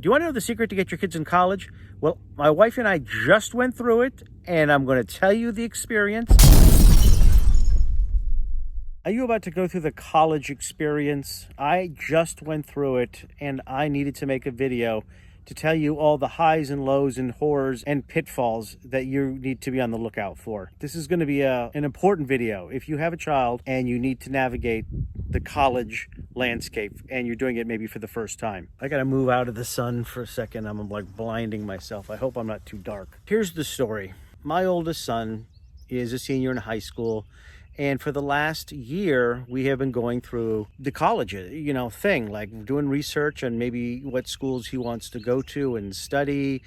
Do you want to know the secret to get your kids in college? Well, my wife and I just went through it, and I'm going to tell you the experience. Are you about to go through the college experience? I just went through it, and I needed to make a video to tell you all the highs and lows and horrors and pitfalls that you need to be on the lookout for. This is going to be an important video. If you have a child and you need to navigate the college landscape and you're doing it maybe for the first time. I got to move out of the sun for a second. I'm like blinding myself. I hope I'm not too dark. Here's the story. My oldest son is a senior in high school. And for the last year, we have been going through the college, thing, like doing research on maybe what schools he wants to go to and study,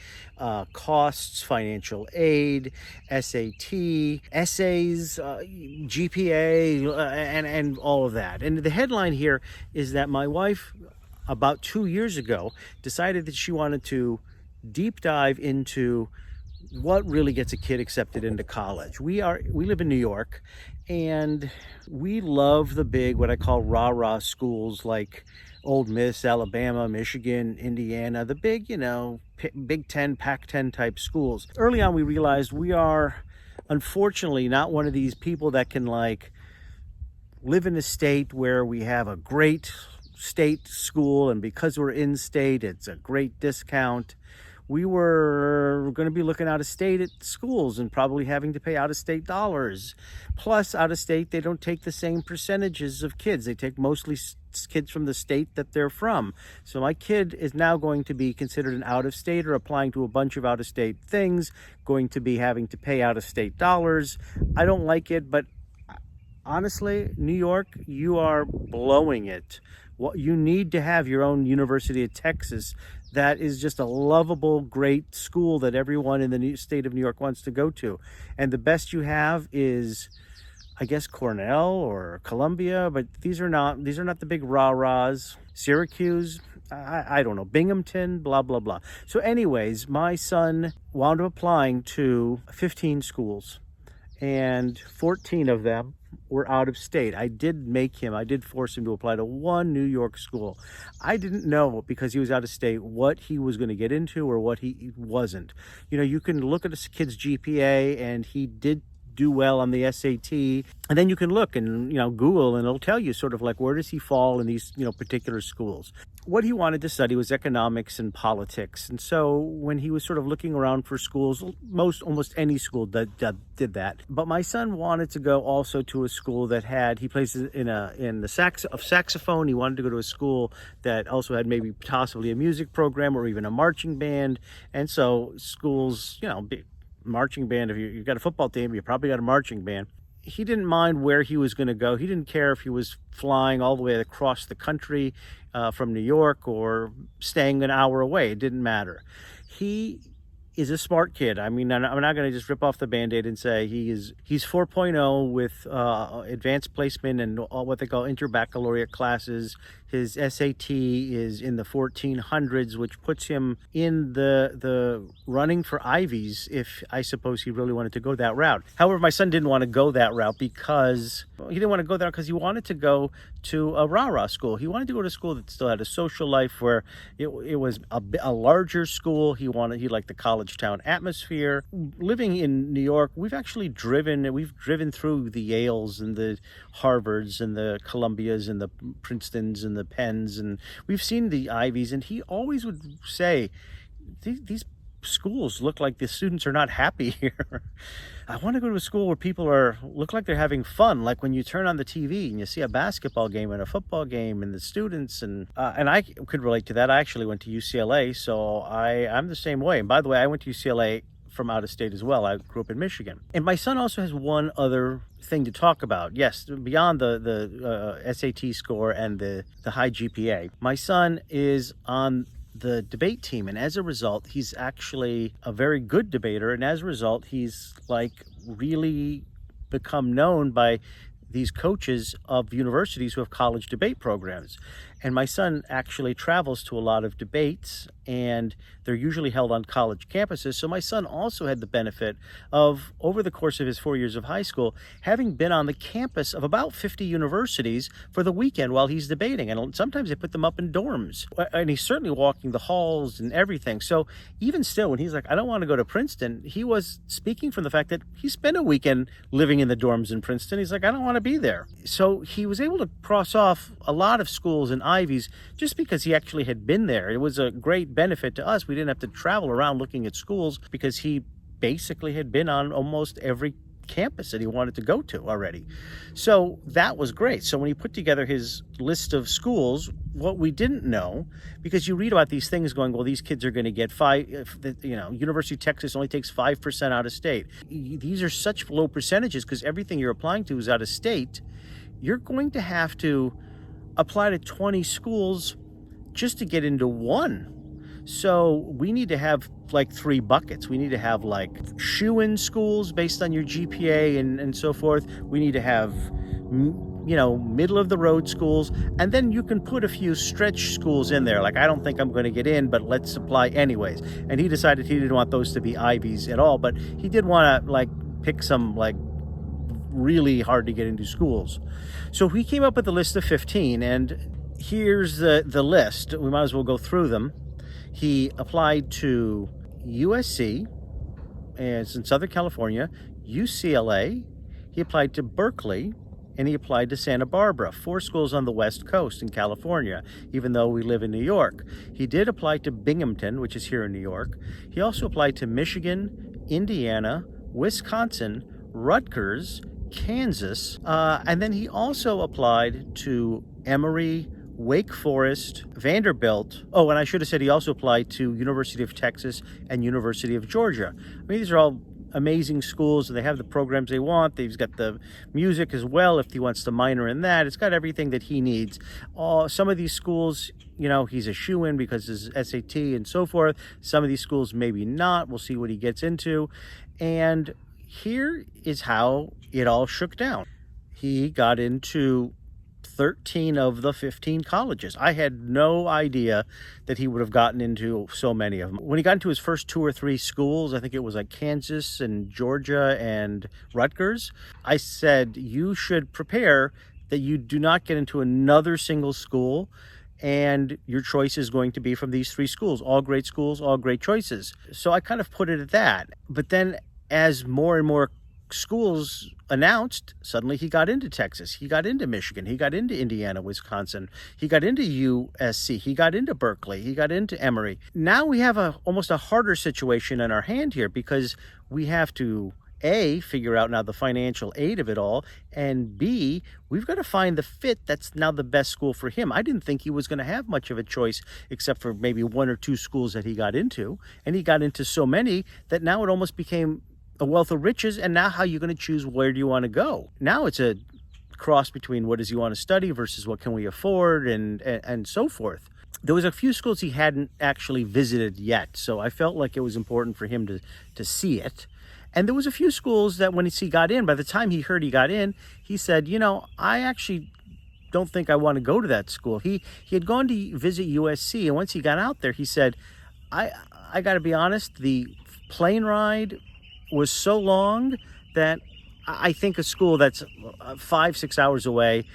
costs, financial aid, SAT, essays, GPA, and all of that. And the headline here is that my wife, about 2 years ago, decided that she wanted to deep dive into what really gets a kid accepted into college. We live in New York, and we love the big, what I call rah-rah schools like Ole Miss, Alabama, Michigan, Indiana, the big, Big Ten, Pac-10 type schools. Early on, we realized we are, unfortunately, not one of these people that can live in a state where we have a great state school, and because we're in state, it's a great discount. We were going to be looking out of state at schools and probably having to pay out of state dollars. Plus, out of state, they don't take the same percentages of kids. They take mostly kids from the state that they're from. So my kid is now going to be considered an out of state or applying to a bunch of out of state things, going to be having to pay out of state dollars. I don't like it, but honestly, New York, you are blowing it. Well, you need to have your own University of Texas. That is just a lovable, great school that everyone in the state of New York wants to go to. And the best you have is, I guess, Cornell or Columbia, but these are not the big rah-rahs. Syracuse, I don't know, Binghamton, blah, blah, blah. So anyways, my son wound up applying to 15 schools, and 14 of them were out of state. I did force him to apply to one New York school. I didn't know, because he was out of state, what he was going to get into or what he wasn't. You can look at a kid's GPA, and he did do well on the SAT, and then you can look and Google, and it'll tell you sort of like where does he fall in these particular schools. What he wanted to study was economics and politics, and so when he was sort of looking around for schools, almost any school that did that. But my son wanted to go also to a school that he plays in the saxophone. He wanted to go to a school that also had maybe possibly a music program or even a marching band. And so schools, marching band, if you've got a football team, you probably got a marching band. He didn't mind where he was going to go. He didn't care if he was flying all the way across the country from New York or staying an hour away. It didn't matter. He is a smart kid. I mean, I'm not going to just rip off the Band-Aid and say he's 4.0 with advanced placement and all what they call interbaccalaureate classes. His SAT is in the 1400s, which puts him in the running for Ivies, if I suppose he really wanted to go that route. However, my son didn't want to go that route because he wanted to go to a rah-rah school. He wanted to go to a school that still had a social life, where it was a larger school. He liked the college town atmosphere. Living in New York, we've driven through the Yales and the Harvards and the Columbias and the Princetons and the Penns, and we've seen the Ivies, and he always would say, these schools look like the students are not happy here. I want to go to a school where people look like they're having fun, like when you turn on the TV and you see a basketball game and a football game and the students, and I could relate to that. I actually went to UCLA, so I'm the same way. And by the way, I went to UCLA from out of state as well. I grew up in Michigan. And my son also has one other thing to talk about. Yes, beyond the SAT score and the high GPA, my son is on the debate team, and as a result, he's actually a very good debater, and as a result, he's really become known by these coaches of universities who have college debate programs. And my son actually travels to a lot of debates, and they're usually held on college campuses. So my son also had the benefit of, over the course of his 4 years of high school, having been on the campus of about 50 universities for the weekend while he's debating. And sometimes they put them up in dorms. And he's certainly walking the halls and everything. So even still, when he's like, I don't want to go to Princeton, he was speaking from the fact that he spent a weekend living in the dorms in Princeton. He's like, I don't want to be there. So he was able to cross off a lot of schools and Ivies just because he actually had been there. It was a great benefit to us. We didn't have to travel around looking at schools because he basically had been on almost every campus that he wanted to go to already. So that was great. So when he put together his list of schools, what we didn't know, because you read about these things going, well, these kids are going to get University of Texas only takes 5% out of state. These are such low percentages because everything you're applying to is out of state. You're going to have to apply to 20 schools just to get into one. So we need to have like 3 buckets. We need to have like shoe-in schools based on your GPA and so forth. We need to have, middle of the road schools. And then you can put a few stretch schools in there. Like, I don't think I'm going to get in, but let's apply anyways. And he decided he didn't want those to be Ivies at all, but he did want to pick some really hard to get into schools. So we came up with a list of 15, and here's the list. We might as well go through them. He applied to USC, it's in Southern California, UCLA, he applied to Berkeley, and he applied to Santa Barbara, 4 schools on the West Coast in California, even though we live in New York. He did apply to Binghamton, which is here in New York. He also applied to Michigan, Indiana, Wisconsin, Rutgers, Kansas, and then he also applied to Emory, Wake Forest, Vanderbilt. Oh, and I should have said he also applied to University of Texas and University of Georgia. I mean, these are all amazing schools, and they have the programs they want. They've got the music as well if he wants to minor in that. It's got everything that he needs. Some of these schools, he's a shoo-in because his SAT and so forth. Some of these schools maybe not. We'll see what he gets into. And here is how it all shook down. He got into 13 of the 15 colleges. I had no idea that he would have gotten into so many of them. When he got into his first 2 or 3 schools, I think it was Kansas and Georgia and Rutgers, I said, you should prepare that you do not get into another single school, and your choice is going to be from these 3 schools. All great schools, all great choices. So I kind of put it at that. But then as more and more schools announced, suddenly he got into Texas, he got into Michigan, he got into Indiana, Wisconsin, he got into USC, he got into Berkeley, he got into Emory. Now we have almost a harder situation in our hand here because we have to A, figure out now the financial aid of it all, and B, we've got to find the fit that's now the best school for him. I didn't think he was going to have much of a choice except for maybe 1 or 2 schools that he got into, and he got into so many that now it almost became a wealth of riches. And now how are you going to choose where do you want to go? Now it's a cross between what does he want to study versus what can we afford and so forth. There was a few schools he hadn't actually visited yet, so I felt like it was important for him to see it. And there was a few schools that when he got in, by the time he heard he got in, he said, I actually don't think I want to go to that school. He had gone to visit USC, and once he got out there, he said, I got to be honest, the plane ride was so long that I think a school that's 5-6 hours away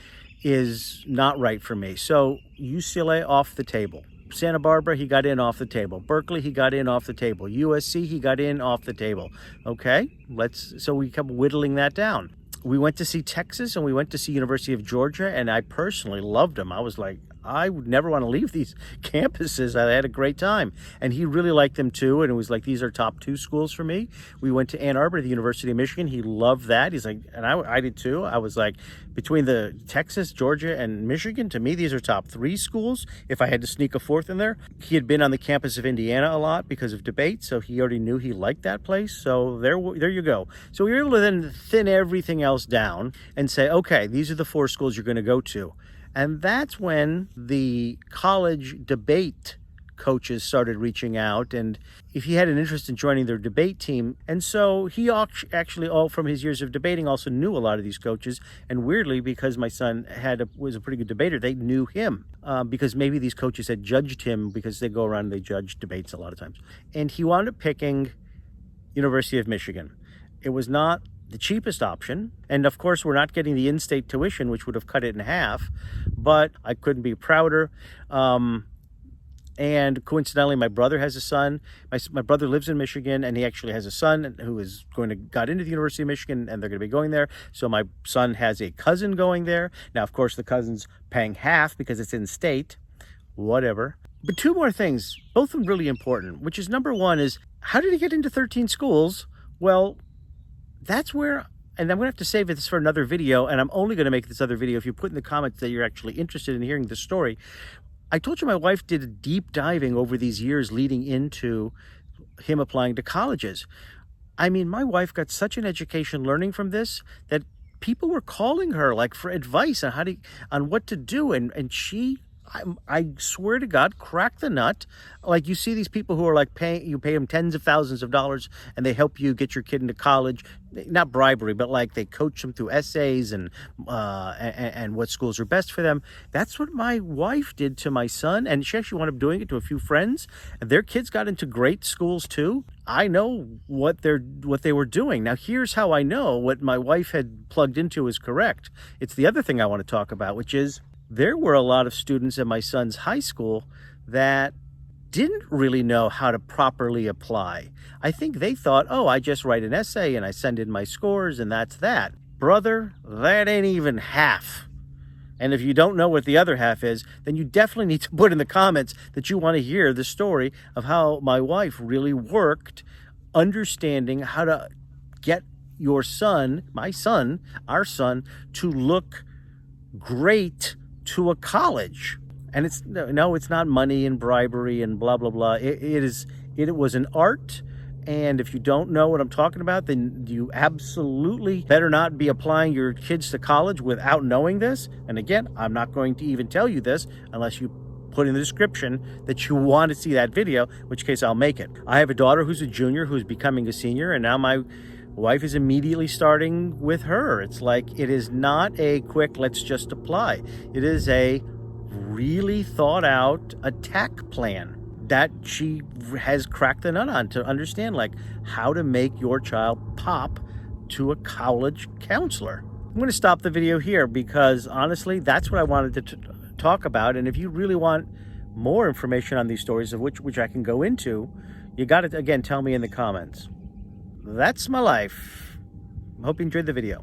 is not right for me. So UCLA off the table. Santa Barbara, he got in off the table. Berkeley, he got in off the table. USC, he got in off the table. Okay, so we kept whittling that down. We went to see Texas and we went to see University of Georgia, and I personally loved them. I was like, I would never want to leave these campuses. I had a great time. And he really liked them too. And it was like, these are top 2 schools for me. We went to Ann Arbor, the University of Michigan. He loved that. He's like, and I did too. I was like, between the Texas, Georgia, and Michigan, to me, these are top 3 schools. If I had to sneak a 4th in there. He had been on the campus of Indiana a lot because of debate. So he already knew he liked that place. So there you go. So we were able to then thin everything else down and say, okay, these are the 4 schools you're going to go to. And that's when the college debate coaches started reaching out, and if he had an interest in joining their debate team. And so he actually, all from his years of debating, also knew a lot of these coaches. And weirdly, because my son was a pretty good debater, they knew him because maybe these coaches had judged him, because they go around and they judge debates a lot of times. And he wound up picking University of Michigan. It was not the cheapest option, and of course we're not getting the in-state tuition, which would have cut it in half, but I couldn't be prouder. And coincidentally, my brother has a son. My brother lives in Michigan, and he actually has a son who is got into the University of Michigan, and they're going to be going there. So my son has a cousin going there. Now, of course, the cousin's paying half because it's in state, whatever. But two more things, both of them really important, which is number one is, how did he get into 13 schools? Well, that's where, and I'm going to have to save this for another video, and I'm only going to make this other video if you put in the comments that you're actually interested in hearing the story. I told you my wife did a deep diving over these years leading into him applying to colleges. I mean, my wife got such an education learning from this that people were calling her like for advice on on what to do, and she, I swear to God, crack the nut. Like, you see these people who are like you pay them tens of thousands of dollars and they help you get your kid into college. Not bribery, but like they coach them through essays and what schools are best for them. That's what my wife did to my son, and she actually wound up doing it to a few friends, and their kids got into great schools too. I know what they were doing. Now, here's how I know what my wife had plugged into is correct. It's the other thing I want to talk about, which is, there were a lot of students at my son's high school that didn't really know how to properly apply. I think they thought, oh, I just write an essay and I send in my scores and that's that. Brother, that ain't even half. And if you don't know what the other half is, then you definitely need to put in the comments that you want to hear the story of how my wife really worked understanding how to get your son, my son, our son, to look great to a college. And it's not money and bribery and blah blah blah. It was an art, and if you don't know what I'm talking about, then you absolutely better not be applying your kids to college without knowing this. And again, I'm not going to even tell you this unless you put in the description that you want to see that video, in which case I'll make it. I have a daughter who's a junior who's becoming a senior, and now my wife is immediately starting with her. It's like, it is not a quick, let's just apply. It is a really thought out attack plan that she has cracked the nut on to understand, like, how to make your child pop to a college counselor. I'm going to stop the video here because honestly, that's what I wanted to talk about. And if you really want more information on these stories, of which I can go into, you got to, again, tell me in the comments. That's my life. I hope you enjoyed the video.